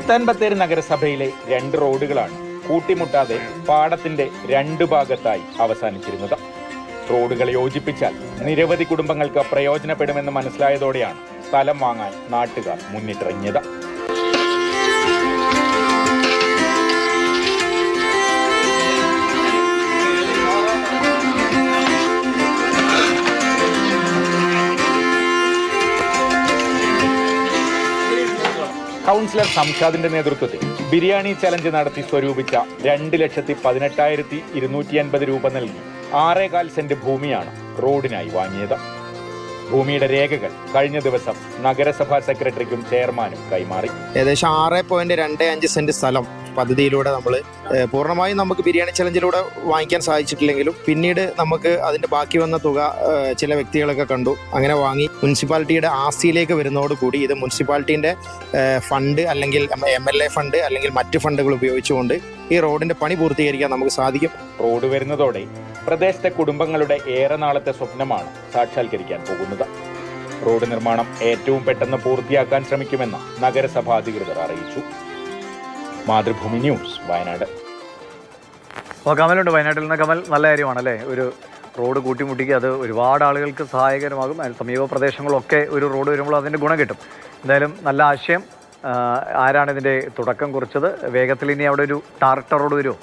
സുൽത്താൻ ബത്തേരി നഗരസഭയിലെ 2 റോഡുകളാണ് കൂട്ടിമുട്ടാതെ പാടത്തിന്റെ 2 ഭാഗത്തായി അവസാനിച്ചിരുന്നത്. റോഡുകൾ യോജിപ്പിച്ചാൽ നിരവധി കുടുംബങ്ങൾക്ക് പ്രയോജനപ്പെടുമെന്ന് മനസ്സിലായതോടെയാണ് സ്ഥലം വാങ്ങാൻ നാട്ടുകാർ മുന്നിട്ടിറങ്ങിയത്. കൗൺസിലർ സംഷാദിന്റെ നേതൃത്വത്തിൽ ബിരിയാണി ചലഞ്ച് നടത്തി സ്വരൂപിച്ച 2,18,250 രൂപ നൽകി 6.25 സെന്റ് ഭൂമിയാണ് റോഡിനായി വാങ്ങിയത്. ഭൂമിയുടെ രേഖകൾ കഴിഞ്ഞ ദിവസം നഗരസഭാ സെക്രട്ടറിക്കും ചെയർമാനും കൈമാറി. ഏകദേശം 6.25 സെന്റ് സ്ഥലം പദ്ധതിയിലൂടെ നമ്മൾ പൂർണ്ണമായും നമുക്ക് ബിരിയാണി ചലഞ്ചിലൂടെ വാങ്ങിക്കാൻ സാധിച്ചിട്ടില്ലെങ്കിലും പിന്നീട് നമുക്ക് അതിന്റെ ബാക്കി വന്ന തുക ചില വ്യക്തികളൊക്കെ കണ്ടു, അങ്ങനെ വാങ്ങി മുനിസിപ്പാലിറ്റിയുടെ ആസ്തിയിലേക്ക് വരുന്നതോടുകൂടി ഇത് മുനിസിപ്പാലിറ്റിന്റെ ഫണ്ട് അല്ലെങ്കിൽ MLA ഫണ്ട് അല്ലെങ്കിൽ മറ്റ് ഫണ്ടുകൾ ഉപയോഗിച്ചുകൊണ്ട് ഈ റോഡിന്റെ പണി പൂർത്തീകരിക്കാൻ നമുക്ക് സാധിക്കും. റോഡ് വരുന്നതോടെ പ്രദേശത്തെ കുടുംബങ്ങളുടെ ഏറെ നാളത്തെ സ്വപ്നമാണ് സാക്ഷാത്കരിക്കാൻ പോകുന്നത്. റോഡ് നിർമ്മാണം ഏറ്റവും പെട്ടെന്ന് പൂർത്തിയാക്കാൻ ശ്രമിക്കുമെന്ന് നഗരസഭാ അധികൃതർ അറിയിച്ചു. മാതൃഭൂമി ന്യൂസ്, വയനാട്. കമലുണ്ട് വയനാട്ടിൽ നിന്ന്. കമൽ, നല്ല കാര്യമാണല്ലേ ഒരു റോഡ് കൂട്ടിമുട്ടിക്കുക, അത് ഒരുപാട് ആളുകൾക്ക് സഹായകരമാകും. സമീപ പ്രദേശങ്ങളൊക്കെ ഒരു റോഡ് വരുമ്പോൾ അതിൻ്റെ ഗുണം കിട്ടും. എന്തായാലും നല്ല ആശയം. ആരാണ് ഇതിൻ്റെ തുടക്കം കുറിച്ചത്? വേഗത്തിൽ ഇനി അവിടെ ഒരു ടാർട്ടർ റോഡ് വരുമോ?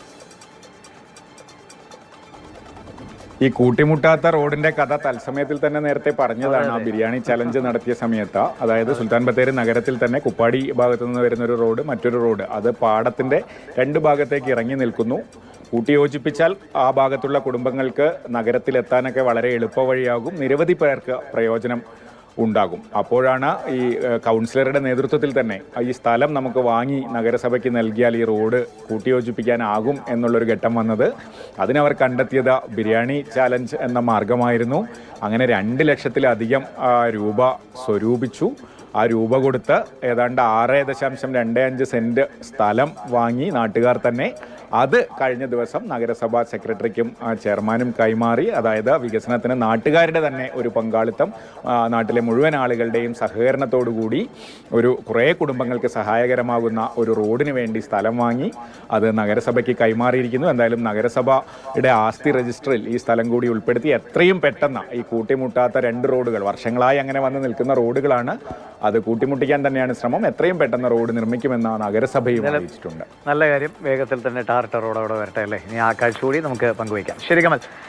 ഈ കൂട്ടിമുട്ടാത്ത റോഡിന്റെ കഥ തത്സമയത്തിൽ തന്നെ നേരത്തെ പറഞ്ഞതാണ്. ആ ബിരിയാണി ചലഞ്ച് നടത്തിയ സമയത്ത്, അതായത് സുൽത്താൻ ബത്തേരി നഗരത്തിൽ തന്നെ കുപ്പാടി ഭാഗത്തു നിന്ന് വരുന്ന ഒരു റോഡ്, മറ്റൊരു റോഡ്, അത് പാടത്തിന്റെ 2 ഭാഗത്തേക്ക് ഇറങ്ങി നിൽക്കുന്നു. കൂട്ടിയോജിപ്പിച്ചാൽ ആ ഭാഗത്തുള്ള കുടുംബങ്ങൾക്ക് നഗരത്തിലെത്താനൊക്കെ വളരെ എളുപ്പവഴിയാകും. നിരവധി പേർക്ക് പ്രയോജനം ഉണ്ടാകും. അപ്പോഴാണ് ഈ കൗൺസിലറുടെ നേതൃത്വത്തിൽ തന്നെ ഈ സ്ഥലം നമുക്ക് വാങ്ങി നഗരസഭയ്ക്ക് നൽകിയാൽ ഈ റോഡ് കൂട്ടിയോജിപ്പിക്കാനാകും എന്നുള്ളൊരു ഘട്ടം വന്നത്. അതിനവർ കണ്ടെത്തിയത് ബിരിയാണി ചാലഞ്ച് എന്ന മാർഗമായിരുന്നു. അങ്ങനെ 2 ലക്ഷത്തിലധികം രൂപ സ്വരൂപിച്ചു. ആ രൂപ കൊടുത്ത് ഏതാണ്ട് 6.25 സെന്റ് സ്ഥലം വാങ്ങി നാട്ടുകാർ തന്നെ. അത് കഴിഞ്ഞ ദിവസം നഗരസഭാ സെക്രട്ടറിക്കും ചെയർമാനും കൈമാറി. അതായത് വികസനത്തിന് നാട്ടുകാരുടെ തന്നെ ഒരു പങ്കാളിത്തം, നാട്ടിലെ മുഴുവൻ ആളുകളുടെയും സഹകരണത്തോടുകൂടി കുറേ കുടുംബങ്ങൾക്ക് സഹായകരമാകുന്ന ഒരു റോഡിന് വേണ്ടി സ്ഥലം വാങ്ങി അത് നഗരസഭയ്ക്ക് കൈമാറിയിരിക്കുന്നു. എന്തായാലും നഗരസഭയുടെ ആസ്തി രജിസ്റ്ററിൽ ഈ സ്ഥലം കൂടി ഉൾപ്പെടുത്തി എത്രയും പെട്ടെന്ന് ഈ കൂട്ടിമുട്ടാത്ത 2 റോഡുകൾ, വർഷങ്ങളായി അങ്ങനെ വന്ന് നിൽക്കുന്ന റോഡുകളാണ്, അത് കൂട്ടിമുട്ടിക്കാൻ തന്നെയാണ് ശ്രമം. എത്രയും പെട്ടെന്ന് റോഡ് നിർമ്മിക്കുമെന്ന് നഗരസഭയും അറിയിച്ചിട്ടുണ്ട്. നല്ല കാര്യം. വേഗത്തിൽ തന്നെ ടാർട്ടർ റോഡ് അവിടെ വരട്ടെ അല്ലേ? ഇനി ആ കാഴ്ച കൂടി നമുക്ക് പങ്കുവയ്ക്കാം. ശരി കമൽ.